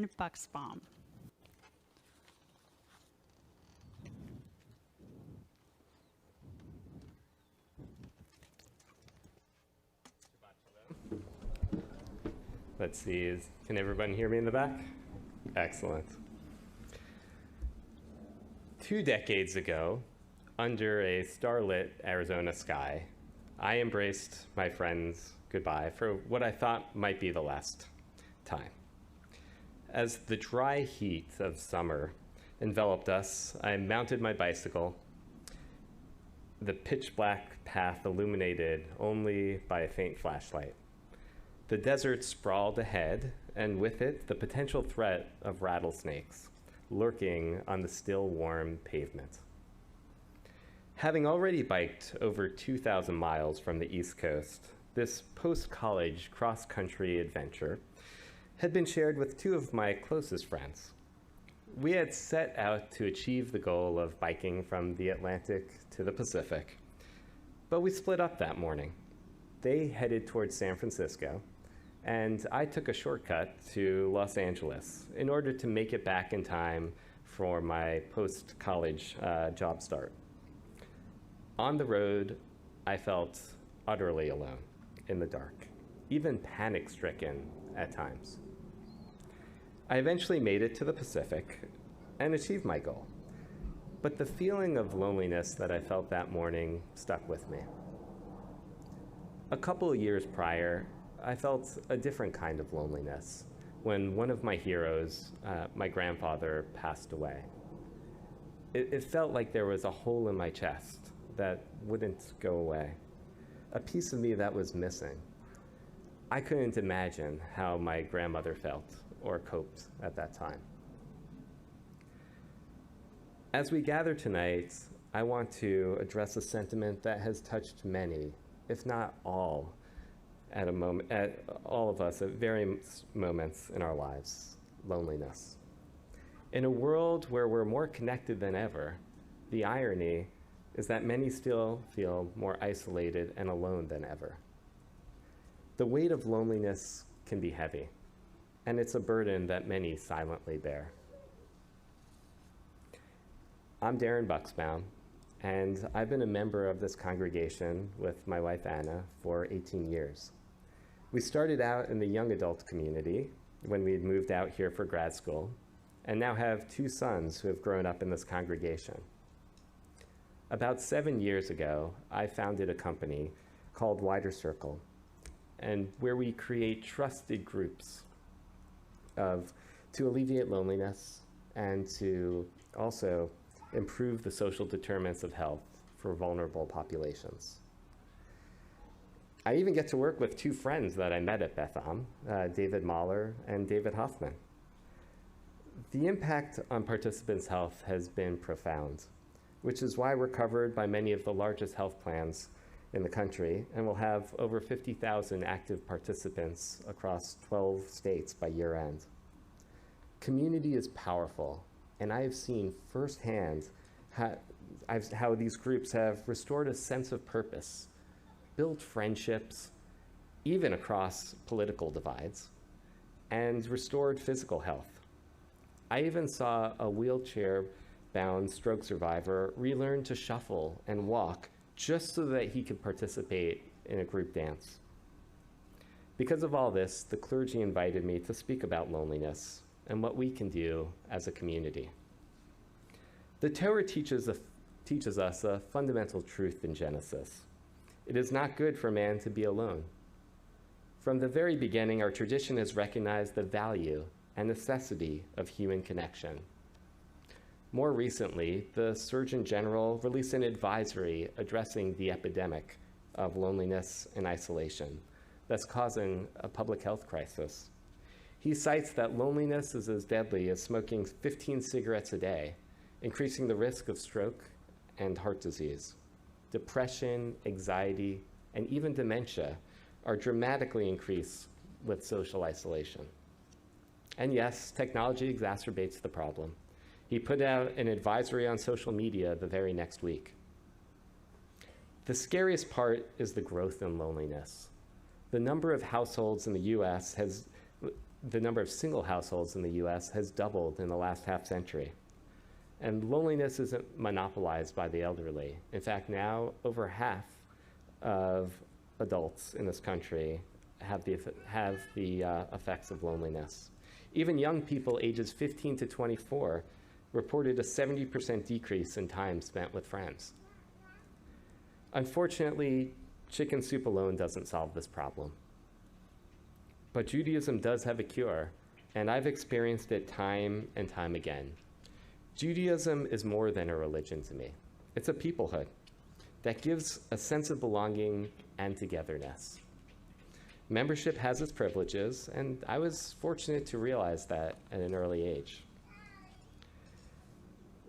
Darin Buxbaum. Let's see, can everyone hear me in the back? Excellent. 2 decades ago, under a starlit Arizona sky, I embraced my friend's goodbye for what I thought might be the last time. As the dry heat of summer enveloped us, I mounted my bicycle, the pitch black path illuminated only by a faint flashlight. The desert sprawled ahead, and with it, the potential threat of rattlesnakes lurking on the still warm pavement. Having already biked over 2,000 miles from the East Coast, this post-college cross-country adventure had been shared with 2 of my closest friends. We had set out to achieve the goal of biking from the Atlantic to the Pacific, but we split up that morning. They headed towards San Francisco, and I took a shortcut to Los Angeles in order to make it back in time for my post-college job start. On the road, I felt utterly alone in the dark, even panic-stricken at times. I eventually made it to the Pacific and achieved my goal, but the feeling of loneliness that I felt that morning stuck with me. A couple of years prior, I felt a different kind of loneliness when one of my heroes, my grandfather, passed away. It felt like there was a hole in my chest that wouldn't go away, a piece of me that was missing. I couldn't imagine how my grandmother felt or coped at that time. As we gather tonight, I want to address a sentiment that has touched many, if not all, at all of us at various moments in our lives: loneliness. In a world where we're more connected than ever, the irony is that many still feel more isolated and alone than ever. The weight of loneliness can be heavy, and it's a burden that many silently bear. I'm Darin Buxbaum, and I've been a member of this congregation with my wife Anna for 18 years. We started out in the young adult community when we had moved out here for grad school, and now have 2 sons who have grown up in this congregation. About 7 years ago, I founded a company called Wider Circle, and where we create trusted groups to alleviate loneliness and to also improve the social determinants of health for vulnerable populations. I even get to work with 2 friends that I met at Buxbaum, David Mahler and David Hoffman. The impact on participants' health has been profound, which is why we're covered by many of the largest health plans in the country, and will have over 50,000 active participants across 12 states by year end. Community is powerful, and I have seen firsthand how these groups have restored a sense of purpose, built friendships, even across political divides, and restored physical health. I even saw a wheelchair-bound stroke survivor relearn to shuffle and walk just so that he could participate in a group dance. Because of all this, the clergy invited me to speak about loneliness and what we can do as a community. The Torah teaches us a fundamental truth in Genesis. It is not good for man to be alone. From the very beginning, our tradition has recognized the value and necessity of human connection. More recently, the Surgeon General released an advisory addressing the epidemic of loneliness and isolation that's causing a public health crisis. He cites that loneliness is as deadly as smoking 15 cigarettes a day, increasing the risk of stroke and heart disease. Depression, anxiety, and even dementia are dramatically increased with social isolation. And yes, technology exacerbates the problem. He put out an advisory on social media the very next week. The scariest part is the growth in loneliness. The number of households in the US the number of single households in the US has doubled in the last half century. And loneliness isn't monopolized by the elderly. In fact, now over half of adults in this country have the effects of loneliness. Even young people ages 15 to 24 reported a 70% decrease in time spent with friends. Unfortunately, chicken soup alone doesn't solve this problem. But Judaism does have a cure, and I've experienced it time and time again. Judaism is more than a religion to me. It's a peoplehood that gives a sense of belonging and togetherness. Membership has its privileges, and I was fortunate to realize that at an early age.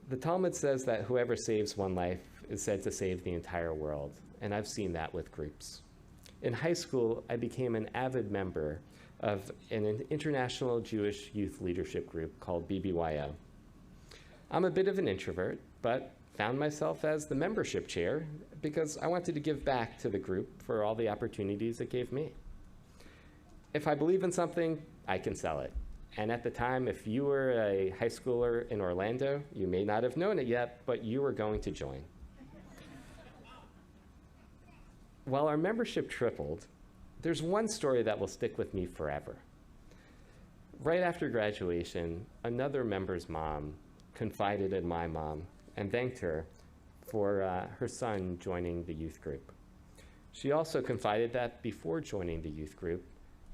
The Talmud says that whoever saves one life is said to save the entire world, and I've seen that with groups. In high school, I became an avid member of an international Jewish youth leadership group called BBYO. I'm a bit of an introvert, but found myself as the membership chair because I wanted to give back to the group for all the opportunities it gave me. If I believe in something, I can sell it. And at the time, if you were a high schooler in Orlando, you may not have known it yet, but you were going to join. While our membership tripled, there's one story that will stick with me forever. Right after graduation, another member's mom confided in my mom and thanked her for her son joining the youth group. She also confided that before joining the youth group,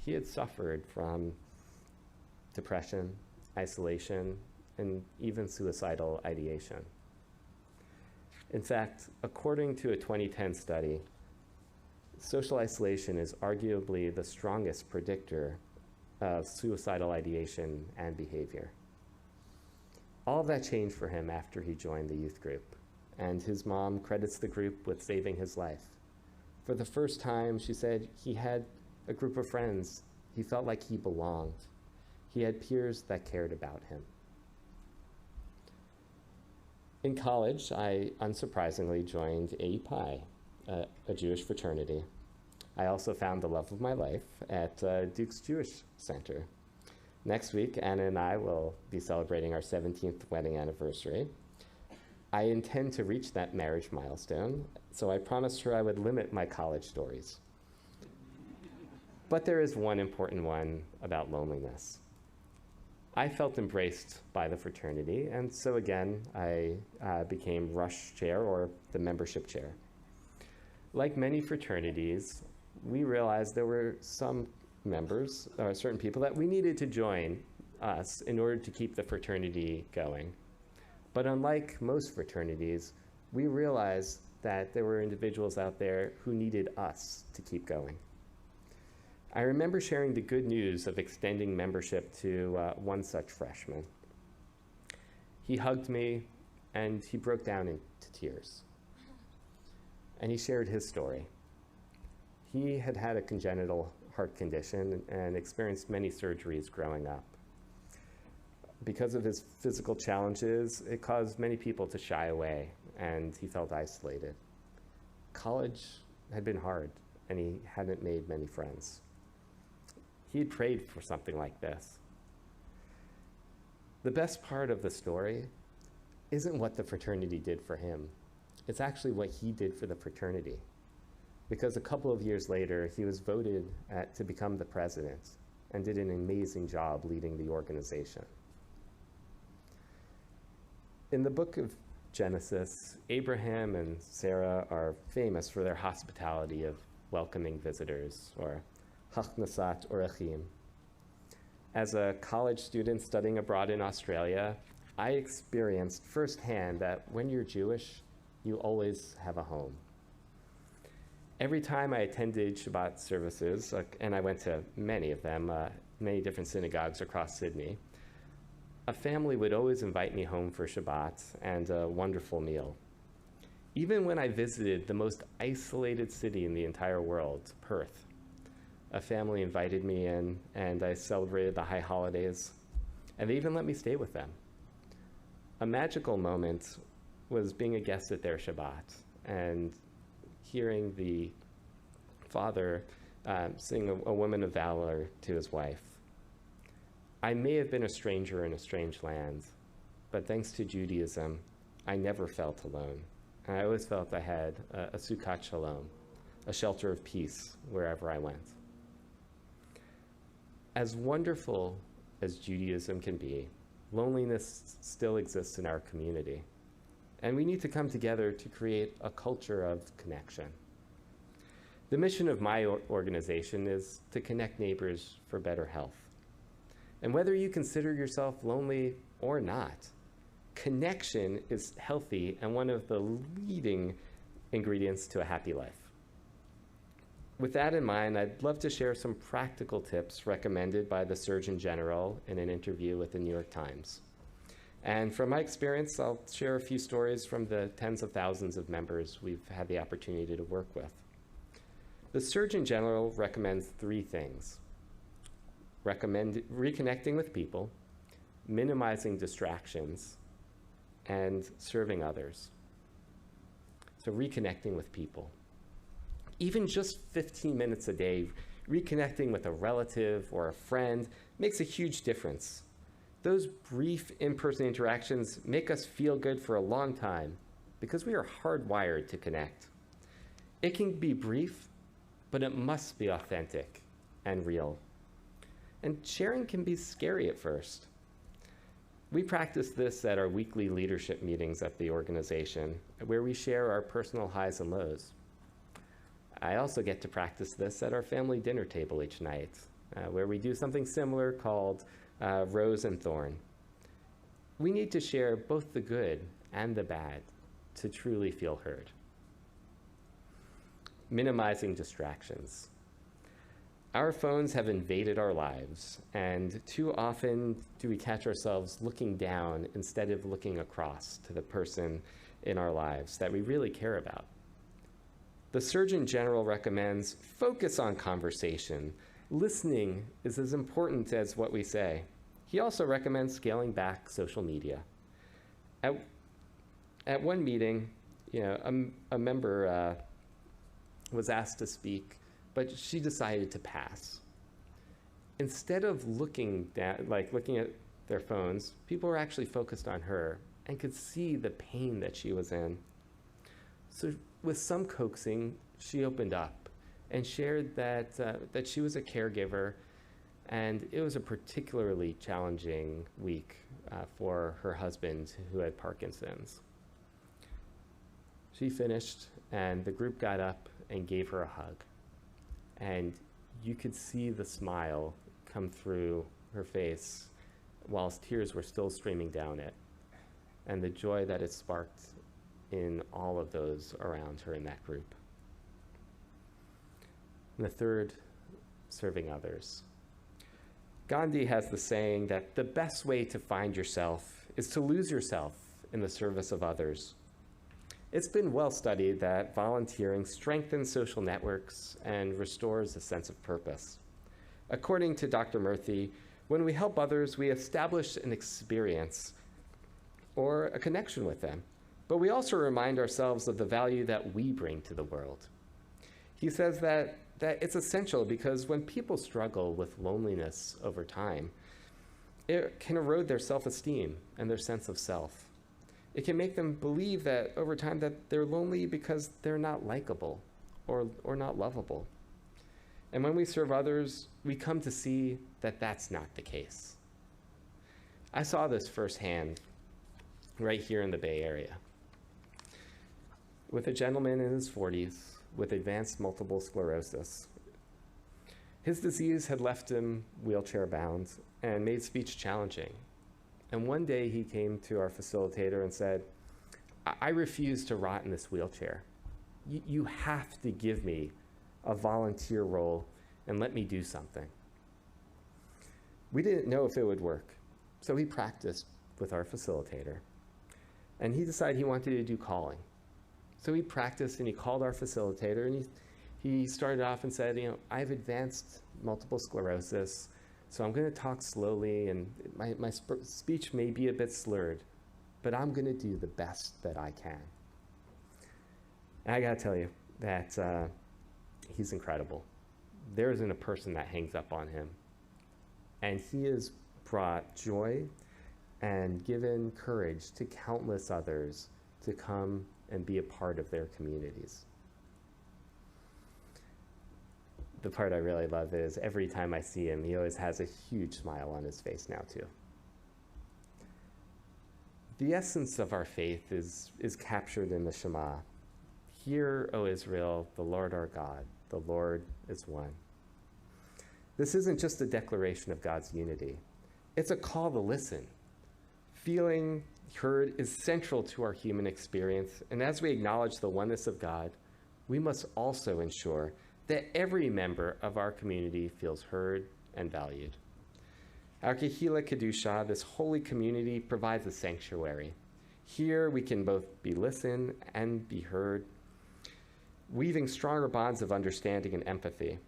he had suffered from depression, isolation, and even suicidal ideation. In fact, according to a 2010 study, social isolation is arguably the strongest predictor of suicidal ideation and behavior. All of that changed for him after he joined the youth group, and his mom credits the group with saving his life. For the first time, she said he had a group of friends. He felt like he belonged. He had peers that cared about him. In college, I unsurprisingly joined API, a Jewish fraternity. I also found the love of my life at Duke's Jewish Center. Next week, Anna and I will be celebrating our 17th wedding anniversary. I intend to reach that marriage milestone, so I promised her I would limit my college stories. But there is one important one about loneliness. I felt embraced by the fraternity, and so again, I became Rush Chair, or the membership chair. Like many fraternities, we realized there were some members, or certain people, that we needed to join us in order to keep the fraternity going. But unlike most fraternities, we realized that there were individuals out there who needed us to keep going. I remember sharing the good news of extending membership to one such freshman. He hugged me, and he broke down into tears. And he shared his story. He had had a congenital heart condition and experienced many surgeries growing up. Because of his physical challenges, it caused many people to shy away, and he felt isolated. College had been hard, and he hadn't made many friends. He had prayed for something like this. The best part of the story isn't what the fraternity did for him. It's actually what he did for the fraternity. Because a couple of years later, he was voted to become the president and did an amazing job leading the organization. In the book of Genesis, Abraham and Sarah are famous for their hospitality of welcoming visitors, or Hachnasat Orechim. As a college student studying abroad in Australia, I experienced firsthand that when you're Jewish, you always have a home. Every time I attended Shabbat services, and I went to many of them, many different synagogues across Sydney, a family would always invite me home for Shabbat and a wonderful meal. Even when I visited the most isolated city in the entire world, Perth, a family invited me in, and I celebrated the high holidays, and they even let me stay with them. A magical moment was being a guest at their Shabbat and hearing the father sing a woman of valor to his wife. I may have been a stranger in a strange land, but thanks to Judaism, I never felt alone. And I always felt I had a sukkot shalom, a shelter of peace wherever I went. As wonderful as Judaism can be, loneliness still exists in our community. And we need to come together to create a culture of connection. The mission of my organization is to connect neighbors for better health. And whether you consider yourself lonely or not, connection is healthy and one of the leading ingredients to a happy life. With that in mind, I'd love to share some practical tips recommended by the Surgeon General in an interview with the New York Times. And from my experience, I'll share a few stories from the tens of thousands of members we've had the opportunity to work with. The Surgeon General recommends 3 things: reconnecting with people, minimizing distractions, and serving others. So reconnecting with people. Even just 15 minutes a day, reconnecting with a relative or a friend makes a huge difference. Those brief in-person interactions make us feel good for a long time because we are hardwired to connect. It can be brief, but it must be authentic and real. And sharing can be scary at first. We practice this at our weekly leadership meetings at the organization, where we share our personal highs and lows. I also get to practice this at our family dinner table each night, where we do something similar called Rose and Thorn. We need to share both the good and the bad to truly feel heard. Minimizing distractions. Our phones have invaded our lives, and too often do we catch ourselves looking down instead of looking across to the person in our lives that we really care about. The Surgeon General recommends focus on conversation. Listening is as important as what we say. He also recommends scaling back social media. At one meeting, a member was asked to speak, but she decided to pass. Instead of looking at their phones, people were actually focused on her and could see the pain that she was in. So with some coaxing, she opened up and shared that she was a caregiver, and it was a particularly challenging week for her husband who had Parkinson's. She finished, and the group got up and gave her a hug. And you could see the smile come through her face whilst tears were still streaming down it, and the joy that it sparked in all of those around her in that group. And the third, serving others. Gandhi has the saying that the best way to find yourself is to lose yourself in the service of others. It's been well studied that volunteering strengthens social networks and restores a sense of purpose. According to Dr. Murthy, when we help others, we establish an experience or a connection with them, but we also remind ourselves of the value that we bring to the world. He says that it's essential because when people struggle with loneliness over time, it can erode their self-esteem and their sense of self. It can make them believe that over time that they're lonely because they're not likable or not lovable. And when we serve others, we come to see that that's not the case. I saw this firsthand right here in the Bay Area with a gentleman in his 40s with advanced multiple sclerosis. His disease had left him wheelchair-bound and made speech challenging. And one day he came to our facilitator and said, I refuse to rot in this wheelchair. You have to give me a volunteer role and let me do something. We didn't know if it would work, so he practiced with our facilitator. And he decided he wanted to do calling. So he practiced and he called our facilitator, and he started off and said, I have advanced multiple sclerosis, so I'm going to talk slowly, and my speech may be a bit slurred, but I'm going to do the best that I can. And I got to tell you that he's incredible. There isn't a person that hangs up on him. And he is brought joy and given courage to countless others to come and be a part of their communities. The part I really love is every time I see him, he always has a huge smile on his face now too. The essence of our faith is captured in the Shema. Hear, O Israel, the Lord our God, the Lord is one. This isn't just a declaration of God's unity. It's a call to listen. Feeling heard is central to our human experience, and as we acknowledge the oneness of God, we must also ensure that every member of our community feels heard and valued. Our Kehila Kedusha, this holy community, provides a sanctuary. Here we can both be listened and be heard, weaving stronger bonds of understanding and empathy.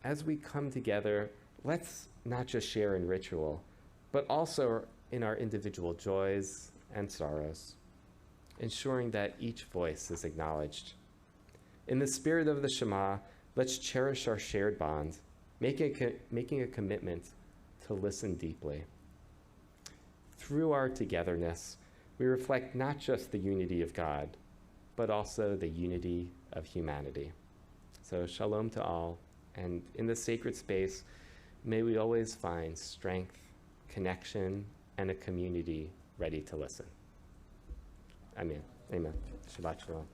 As we come together, let's not just share in ritual, but also in our individual joys and sorrows, ensuring that each voice is acknowledged. In the spirit of the Shema, let's cherish our shared bonds, making a commitment to listen deeply. Through our togetherness, we reflect not just the unity of God, but also the unity of humanity. So shalom to all, and in this sacred space, may we always find strength, connection, and a community ready to listen. Amen. Amen. Shabbat shalom.